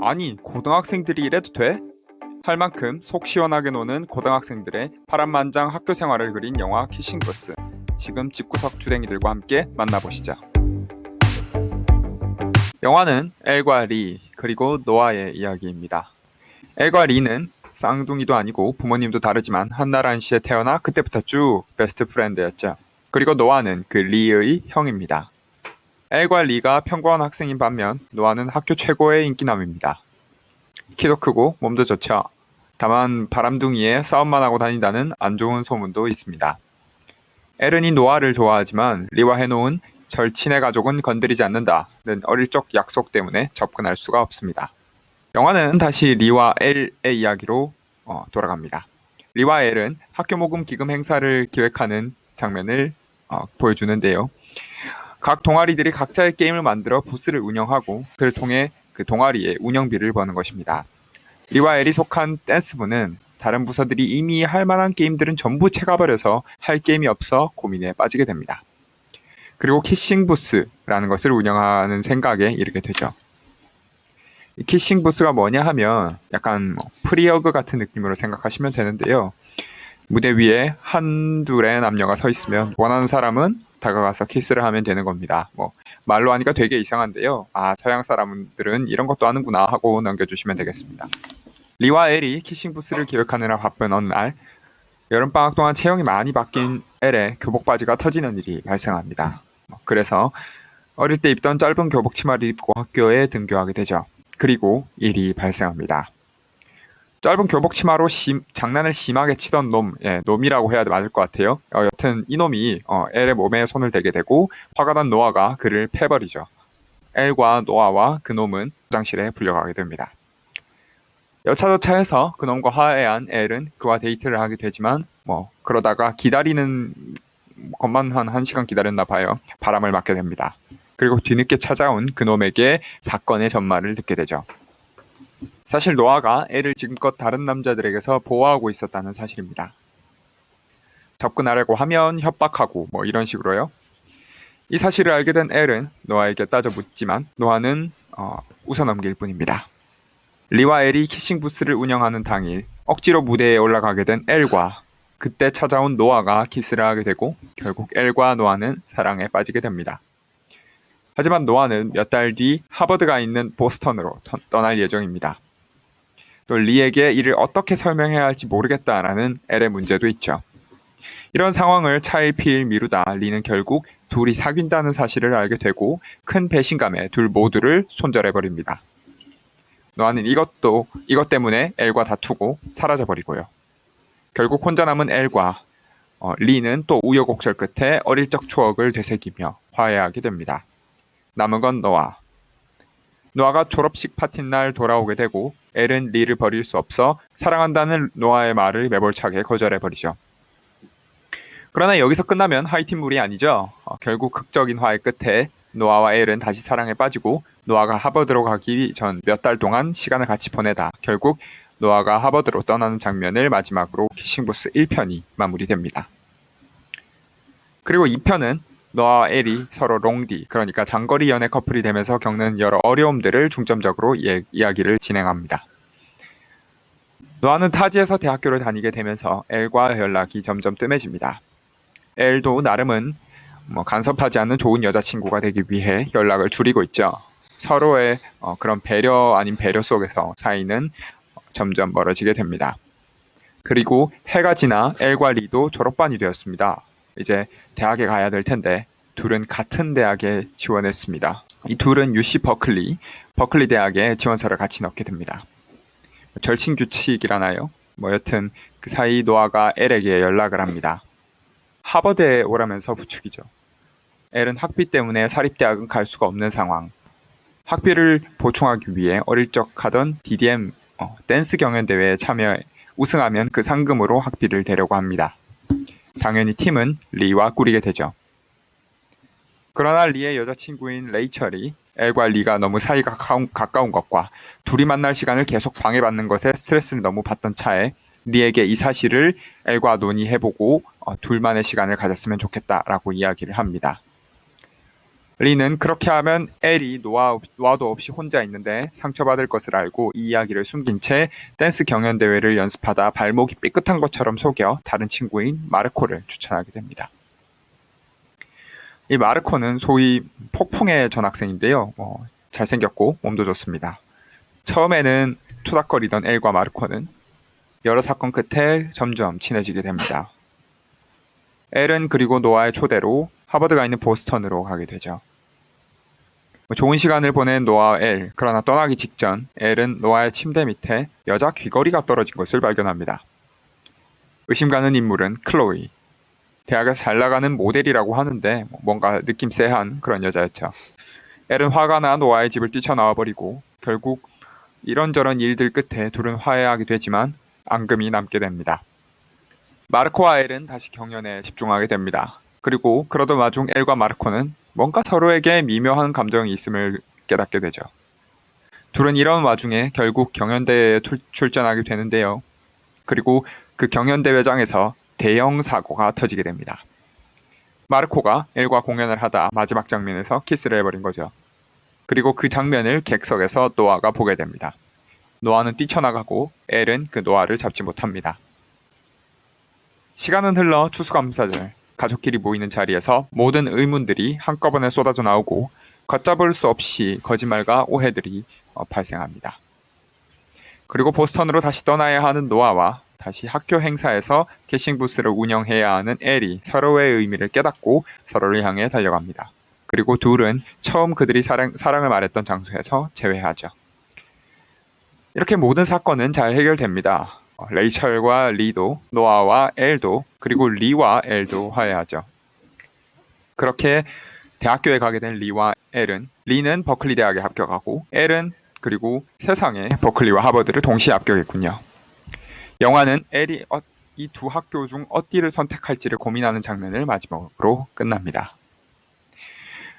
아니, 고등학생들이 이래도 돼? 할 만큼 속 시원하게 노는 고등학생들의 파란만장 학교 생활을 그린 영화 키싱부스. 지금 집구석 주댕이들과 함께 만나보시죠. 영화는 엘과 리, 그리고 노아의 이야기입니다. 엘과 리는 쌍둥이도 아니고 부모님도 다르지만 한나라한시에 태어나 그때부터 쭉 베스트 프렌드였죠. 그리고 노아는 그 리의 형입니다. 엘과 리가 평범한 학생인 반면 노아는 학교 최고의 인기남입니다. 키도 크고 몸도 좋죠. 다만 바람둥이에 싸움만 하고 다닌다는 안 좋은 소문도 있습니다. 엘은이 노아를 좋아하지만 리와 해놓은 절친의 가족은 건드리지 않는다는 어릴 적 약속 때문에 접근할 수가 없습니다. 영화는 다시 리와 엘의 이야기로 돌아갑니다. 리와 엘은 학교 모금 기금 행사를 기획하는 장면을 보여주는데요. 각 동아리들이 각자의 게임을 만들어 부스를 운영하고 그를 통해 그 동아리의 운영비를 버는 것입니다. 리와 엘이 속한 댄스부는 다른 부서들이 이미 할 만한 게임들은 전부 채가버려서 할 게임이 없어 고민에 빠지게 됩니다. 그리고 키싱부스라는 것을 운영하는 생각에 이르게 되죠. 이 키싱부스가 뭐냐 하면 약간 프리어그 같은 느낌으로 생각하시면 되는데요. 무대 위에 한둘의 남녀가 서 있으면 원하는 사람은 다가가서 키스를 하면 되는 겁니다. 말로 하니까 되게 이상한데요. 서양 사람들은 이런 것도 하는구나 하고 넘겨주시면 되겠습니다. 리와 엘이 키싱부스를 기획하느라 바쁜 어느 날 여름방학 동안 체형이 많이 바뀐 엘의 교복 바지가 터지는 일이 발생합니다. 그래서 어릴 때 입던 짧은 교복 치마를 입고 학교에 등교하게 되죠. 그리고 일이 발생합니다. 짧은 교복 치마로 장난을 심하게 치던 놈이라고 해야 맞을 것 같아요. 여튼 이놈이 엘의 몸에 손을 대게 되고 화가 난 노아가 그를 패버리죠. 엘과 노아와 그 놈은 화장실에 불려가게 됩니다. 여차저차해서 그놈과 화해한 엘은 그와 데이트를 하게 되지만 그러다가 기다리는 것만 한 1시간 기다렸나 봐요. 바람을 맞게 됩니다. 그리고 뒤늦게 찾아온 그놈에게 사건의 전말을 듣게 되죠. 사실 노아가 엘을 지금껏 다른 남자들에게서 보호하고 있었다는 사실입니다. 접근하려고 하면 협박하고 이런 식으로요. 이 사실을 알게 된 엘은 노아에게 따져 묻지만 노아는 웃어넘길 뿐입니다. 리와 엘이 키싱부스를 운영하는 당일 억지로 무대에 올라가게 된 엘과 그때 찾아온 노아가 키스를 하게 되고 결국 엘과 노아는 사랑에 빠지게 됩니다. 하지만 노아는 몇 달 뒤 하버드가 있는 보스턴으로 떠날 예정입니다. 또 리에게 이를 어떻게 설명해야 할지 모르겠다라는 엘의 문제도 있죠. 이런 상황을 차일피일 미루다 리는 결국 둘이 사귄다는 사실을 알게 되고 큰 배신감에 둘 모두를 손절해버립니다. 노아는 이것 때문에 엘과 다투고 사라져버리고요. 결국 혼자 남은 엘과 리는 또 우여곡절 끝에 어릴 적 추억을 되새기며 화해하게 됩니다. 남은 건 노아. 노아가 졸업식 파티 날 돌아오게 되고 엘은 리를 버릴 수 없어 사랑한다는 노아의 말을 매몰차게 거절해버리죠. 그러나 여기서 끝나면 하이틴물이 아니죠. 결국 극적인 화해 끝에 노아와 엘은 다시 사랑에 빠지고 노아가 하버드로 가기 전 몇 달 동안 시간을 같이 보내다 결국 노아가 하버드로 떠나는 장면을 마지막으로 키싱부스 1편이 마무리됩니다. 그리고 2편은 노아와 엘이 서로 롱디, 그러니까 장거리 연애 커플이 되면서 겪는 여러 어려움들을 중점적으로 이야기를 진행합니다. 노아는 타지에서 대학교를 다니게 되면서 엘과 연락이 점점 뜸해집니다. 엘도 나름은 간섭하지 않는 좋은 여자친구가 되기 위해 연락을 줄이고 있죠. 서로의 그런 배려 아닌 배려 속에서 사이는 점점 멀어지게 됩니다. 그리고 해가 지나 엘과 리도 졸업반이 되었습니다. 이제 대학에 가야 될 텐데 둘은 같은 대학에 지원했습니다. 이 둘은 UC 버클리 대학에 지원서를 같이 넣게 됩니다. 절친 규칙이라나요? 여튼 그 사이 노아가 엘에게 연락을 합니다. 하버드에 오라면서 부축이죠. 엘은 학비 때문에 사립대학은 갈 수가 없는 상황. 학비를 보충하기 위해 어릴 적 하던 DDM 댄스 경연대회에 참여해 우승하면 그 상금으로 학비를 대려고 합니다. 당연히 팀은 리와 꾸리게 되죠. 그러나 리의 여자친구인 레이첼이 엘과 리가 너무 사이가 가까운 것과 둘이 만날 시간을 계속 방해받는 것에 스트레스를 너무 받던 차에 리에게 이 사실을 엘과 논의해보고 둘만의 시간을 가졌으면 좋겠다라고 이야기를 합니다. 리는 그렇게 하면 엘이 노아도 없이 혼자 있는데 상처받을 것을 알고 이 이야기를 숨긴 채 댄스 경연대회를 연습하다 발목이 삐끗한 것처럼 속여 다른 친구인 마르코를 추천하게 됩니다. 이 마르코는 소위 폭풍의 전학생인데요. 잘생겼고 몸도 좋습니다. 처음에는 투닥거리던 엘과 마르코는 여러 사건 끝에 점점 친해지게 됩니다. 엘은 그리고 노아의 초대로 하버드가 있는 보스턴으로 가게 되죠. 좋은 시간을 보낸 노아와 엘, 그러나 떠나기 직전 엘은 노아의 침대 밑에 여자 귀걸이가 떨어진 것을 발견합니다. 의심 가는 인물은 클로이. 대학에서 잘 나가는 모델이라고 하는데 뭔가 느낌 쎄한 그런 여자였죠. 엘은 화가 나 노아의 집을 뛰쳐나와 버리고 결국 이런저런 일들 끝에 둘은 화해하게 되지만 앙금이 남게 됩니다. 마르코와 엘은 다시 경연에 집중하게 됩니다. 그리고 그러던 와중 엘과 마르코는 뭔가 서로에게 미묘한 감정이 있음을 깨닫게 되죠. 둘은 이런 와중에 결국 경연대회에 출전하게 되는데요. 그리고 그 경연대회장에서 대형 사고가 터지게 됩니다. 마르코가 엘과 공연을 하다 마지막 장면에서 키스를 해버린 거죠. 그리고 그 장면을 객석에서 노아가 보게 됩니다. 노아는 뛰쳐나가고 엘은 그 노아를 잡지 못합니다. 시간은 흘러 추수감사절, 가족끼리 모이는 자리에서 모든 의문들이 한꺼번에 쏟아져 나오고 걷잡을 수 없이 거짓말과 오해들이 발생합니다. 그리고 보스턴으로 다시 떠나야 하는 노아와 다시 학교 행사에서 캐싱 부스를 운영해야 하는 엘이 서로의 의미를 깨닫고 서로를 향해 달려갑니다. 그리고 둘은 처음 그들이 사랑을 말했던 장소에서 재회하죠. 이렇게 모든 사건은 잘 해결됩니다. 레이첼과 리도, 노아와 엘도, 그리고 리와 엘도 화해하죠. 그렇게 대학교에 가게 된 리와 엘은, 리는 버클리 대학에 합격하고 엘은 그리고 세상에 버클리와 하버드를 동시에 합격했군요. 영화는 엘이 이 두 학교 중 어디를 선택할지를 고민하는 장면을 마지막으로 끝납니다.